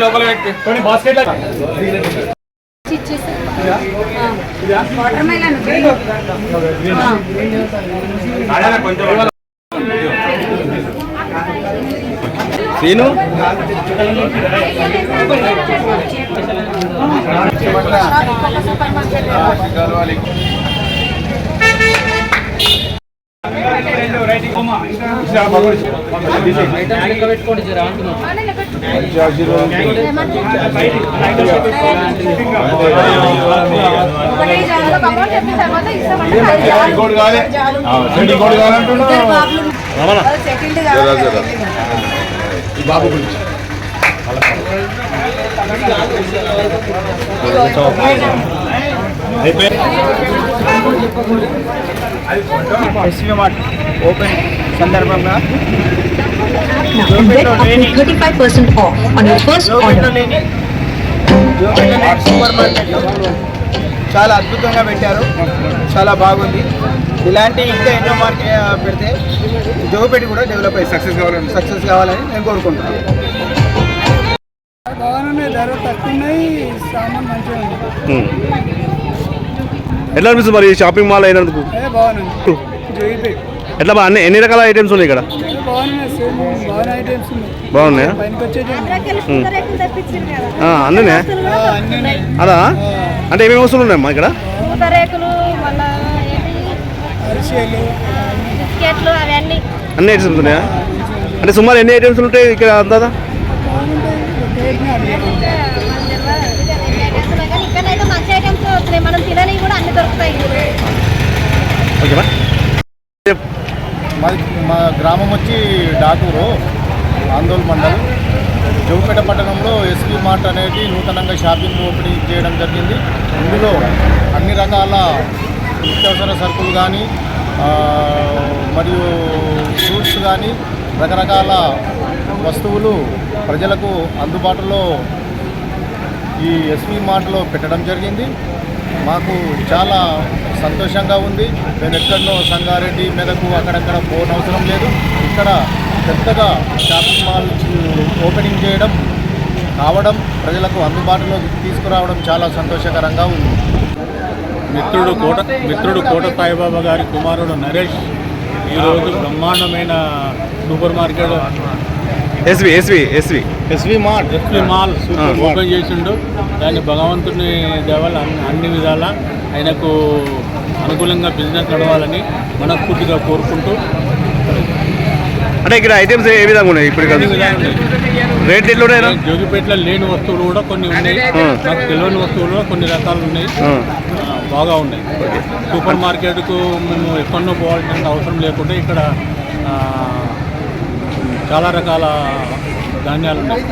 లోపల పెట్టి basket water melon scene బాబు గురించి ఎస్వి మార్ట్ ఓపెన్ సందర్భంగా 35% off on your first order. Super market చాలా అద్భుతంగా పెట్టారు, చాలా బాగుంది. ఇలాంటి ఇంకా ఎన్నో మార్కెట్ పెడితే జోగిపేట కూడా డెవలప్ అయ్యి సక్సెస్ కావాలని నేను కోరుకుంటున్నాను. బాగున్నాయి, ధర తక్కువ ఉన్నాయి, సామాన్ మంచిగా ఉంది. ఎట్లా అనిపిస్తుంది మరి షాపింగ్ మాల్ అయినందుకు? బాగున్నాయి. జోగిపేట ఎట్లా ఎన్ని రకాల ఐటమ్స్ ఉన్నాయి ఇక్కడ? బాగున్నాయా? అన్నీ అదా? అంటే ఏమేమి వస్తువులు ఉన్నాయమ్మా ఇక్కడ? అన్ని ఐటమ్స్ ఉన్నాయా? అంటే సుమారు ఎన్ని ఐటమ్స్ ఉంటాయి ఇక్కడ అంతా? ఓకేమా. మా గ్రామం వచ్చి డాటూరు, ఆందోళన మండలం, జోగిపేట పట్టణంలో ఎస్వి మార్ట్ అనేది నూతనంగా షాపింగ్ ఓపెనింగ్ చేయడం జరిగింది. ఇందులో అన్ని రకాల నిత్యావసర సరుకులు కానీ మరియు ఫ్రూట్స్ కానీ రకరకాల వస్తువులు ప్రజలకు అందుబాటులో ఈ ఎస్వి మార్ట్లో పెట్టడం జరిగింది. మాకు చాలా సంతోషంగా ఉంది. నేను ఎక్కడనో సంగారెడ్డి మెదకు అక్కడక్కడ పోనవసరం లేదు. ఇక్కడ పెద్దగా షాపింగ్ మాల్ ఓపెనింగ్ చేయడం కావడం, ప్రజలకు అందుబాటులో తీసుకురావడం చాలా సంతోషకరంగా ఉంది. మిత్రుడు కోట సాయిబాబా గారి కుమారుడు నరేష్ ఈరోజు బ్రహ్మాండమైన super market SV mall open చేసిండు. దాన్ని భగవంతుని దేవాల అన్ని విధాల ఆయనకు అనుకూలంగా బిజినెస్ నడవాలని మనస్ఫూర్తిగా కోరుకుంటూ. అంటే ఇక్కడ ఐటమ్స్ ఏ విధంగా ఉన్నాయి? ఇప్పుడు రేట్లు ఎట్లున్నాయి? జోగిపేటలో లేని వస్తువులు కూడా కొన్ని ఉన్నాయి, నాకు తెలియని వస్తువులు కూడా కొన్ని రకాలు ఉన్నాయి, బాగా ఉన్నాయి. సూపర్ మార్కెట్కు మేము ఎక్కడో పోవాల్సిన అవసరం లేకుండా ఇక్కడ చాలా రకాల ధాన్యాలు ఉన్నాయి.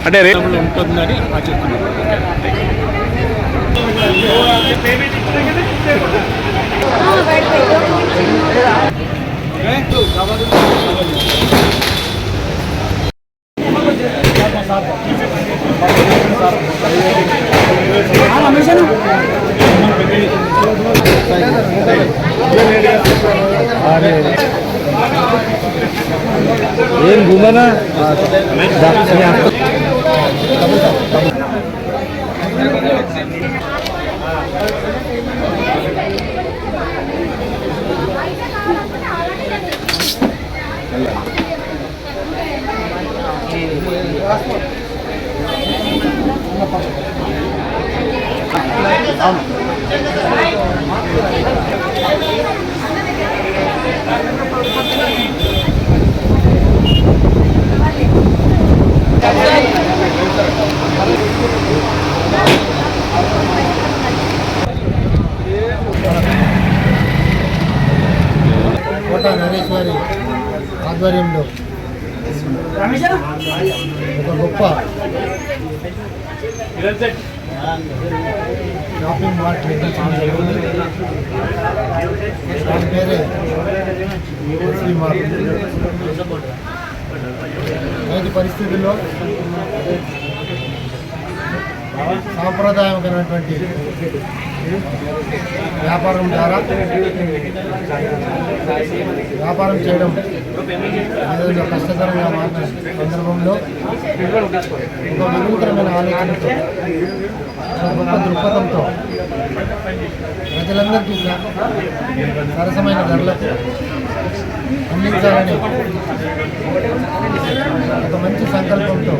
అంటే రేట్లు ఉంటుందని ఆశిస్తున్నాం. ఏం గుమనా కోట నరేష్ గారి ఆధ్వర్యంలో ఒక గొప్ప షాపింగ్ మార్ట్ నిర్మించడం జరిగింది. దాని పేరే ఎస్వి మార్ట్. నేటి పరిస్థితుల్లో సాంప్రదాయమైనటువంటి వ్యాపారం ద్వారా వ్యాపారం చేయడం ఏదైనా కష్టతరంగా మారిన సందర్భంలో ఒక వినూత్నమైన ఆలోచనతో ఒక గొప్ప దృక్పథంతో ప్రజలందరికీ సరసమైన ధరలకు అందించాలని ఒక మంచి సంకల్పంతో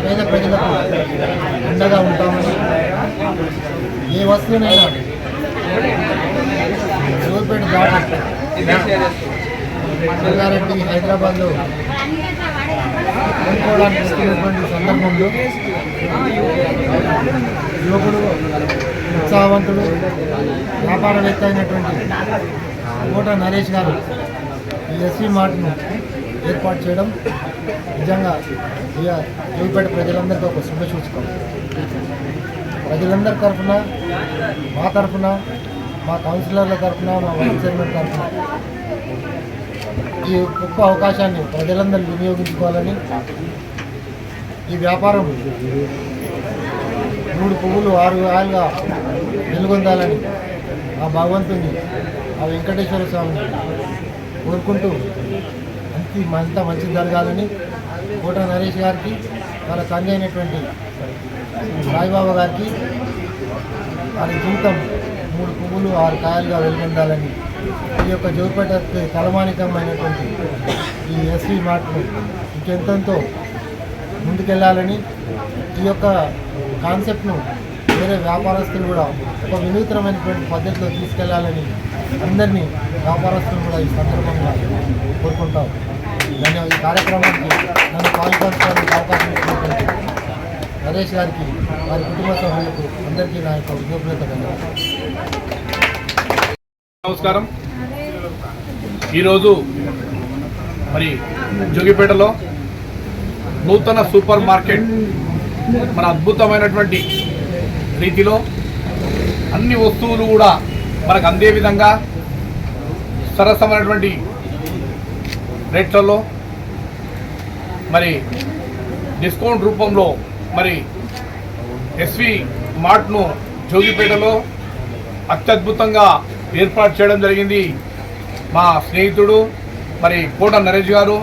పేద ప్రజలకు అండగా ఉంటామని, ఏ వస్తువునైనా జోల్పేట దాటి రంగారెడ్డి హైదరాబాద్లో కొనుక్కోవడానికి వస్తున్నటువంటి సందర్భంలో యువకుడు, ఉత్సాహవంతుడు, వ్యాపారవేత్త అయినటువంటి కోట నరేష్ గారు ఈ ఎస్వి మార్ట్ను ఏర్పాటు చేయడం నిజంగా జోగిపేట ప్రజలందరికీ ఒక శుభసూచకం. ప్రజలందరి తరఫున, మా తరఫున, మా కౌన్సిలర్ల తరఫున, మా వైస్ చైర్మన్ తరఫున ఈ గొప్ప అవకాశాన్ని ప్రజలందరూ వినియోగించుకోవాలని, ఈ వ్యాపారం 3 పువ్వులు 6 కాయలుగా వెలుగొందాలని ఆ భగవంతుని, ఆ వెంకటేశ్వర స్వామిని కోరుకుంటూ అంతా మంచి జరగాలని కోట నరేష్ గారికి, వాళ్ళ తండ్రి అయినటువంటి సాయిబాబా గారికి వారి జీవితం 3 పువ్వులు 6 కాయలుగా వెలుగొందాలని, ఈ యొక్క జోగిపేటకి తలమానికమైనటువంటి ఈ ఎస్వి మార్ట్ను ఇంకెంతో ముందుకెళ్ళాలని, ఈ యొక్క కాన్సెప్ట్ను వేరే వ్యాపారస్తులు కూడా ఒక వినూత్నమైనటువంటి పద్ధతిలో తీసుకెళ్లాలని అందరినీ వ్యాపారస్తులు కూడా ఈ సందర్భంగా కోరుకుంటాం. ఈ కార్యక్రమానికి నన్ను పాల్గొనడానికి అవకాశం ఇచ్చినటువంటి నరేష్ గారికి, వారి కుటుంబ సభ్యులకు అందరికీ నా యొక్క విజ్ఞప్తులు. నమస్కారం. ఈరోజు మరి జోగిపేటలో నూతన సూపర్ మార్కెట్ మన అద్భుతమైనటువంటి రీతిలో అన్ని వస్తువులు కూడా మనకు అందే విధంగా సరసమైనటువంటి రేట్లలో మరి డిస్కౌంట్ రూపంలో మరి ఎస్వి మార్ట్ను జోగిపేటలో అత్యద్భుతంగా ఏర్పాటు చేయడం జరిగింది. మా స్నేహితుడు మరి కోట నరేష్ గారు,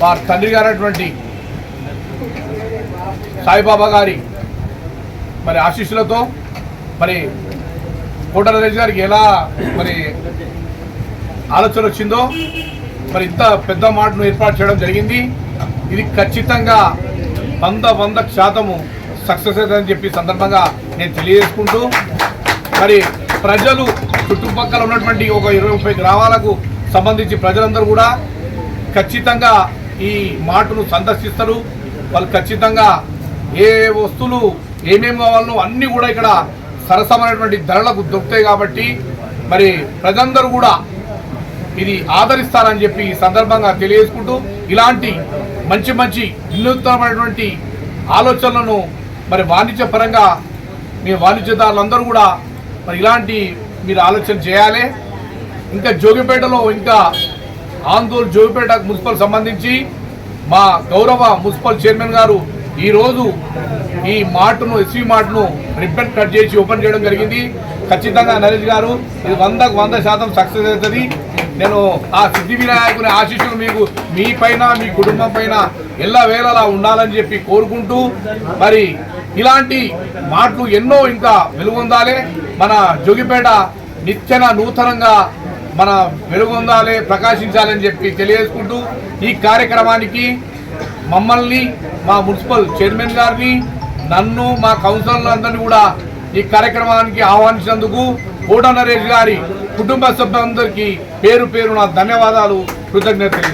వారి తండ్రి గారైనటువంటి సాయిబాబా గారి మరి ఆశీస్సులతో మరి కోట నరేష్ గారికి ఎలా మరి ఆలోచన వచ్చిందో మరి ఇంత పెద్ద మార్ట్ను ఏర్పాటు చేయడం జరిగింది. ఇది ఖచ్చితంగా 100% సక్సెస్ అవుతుందని చెప్పి సందర్భంగా నేను తెలియజేసుకుంటూ, మరి ప్రజలు చుట్టుపక్కల ఉన్నటువంటి ఒక 20-30 గ్రామాలకు సంబంధించి ప్రజలందరూ కూడా ఖచ్చితంగా ఈ మార్ట్ను సందర్శిస్తారు. వాళ్ళు ఖచ్చితంగా ఏ వస్తువులు ఏమేమి కావాలనో అన్నీ కూడా ఇక్కడ సరసమైనటువంటి ధరలకు దొరుకుతాయి. కాబట్టి మరి ప్రజలందరూ కూడా ఇది ఆదరిస్తారని చెప్పి ఈ సందర్భంగా తెలియజేసుకుంటూ, ఇలాంటి మంచి మంచి వినూత్నమైనటువంటి ఆలోచనలను మరి వాణిజ్యపరంగా మీ వాణిజ్యదారులందరూ కూడా మరి ఇలాంటి మీరు ఆలోచన చేయాలి. ఇంకా జోగిపేటలో ఇంకా ఆందోళన జోగిపేట మున్సిపల్ సంబంధించి మా గౌరవ మున్సిపల్ చైర్మన్ గారు ఈరోజు ఈ మార్ట్ను ఎస్వి మార్ట్ను రిబ్బన్ కట్ చేసి ఓపెన్ చేయడం జరిగింది. ఖచ్చితంగా నరేష్ గారు ఇది 100% సక్సెస్ అవుతుంది. నేను ఆ సిద్ధి వినాయకుని ఆశీస్సులు మీకు మీ పైన మీ కుటుంబం పైన ఎల్లవేళలా ఉండాలని చెప్పి కోరుకుంటూ, మరి ఇలాంటి మార్ట్లు ఎన్నో ఇంకా వెలుగొందాలి. మన జోగిపేట నిత్యన నూతనంగా మన వెలుగొందాలి, ప్రకాశించాలని చెప్పి తెలియజేసుకుంటూ, ఈ కార్యక్రమానికి మమ్మల్ని మా మున్సిపల్ చైర్మన్ గారిని నన్ను మా కౌన్సిలర్లందరినీ కూడా ఈ కార్యక్రమానికి ఆహ్వానించినందుకు కోట నరేష్ గారి కుటుంబ సభ్యులందరికీ పేరు పేరున ధన్యవాదాలు, కృతజ్ఞతలు.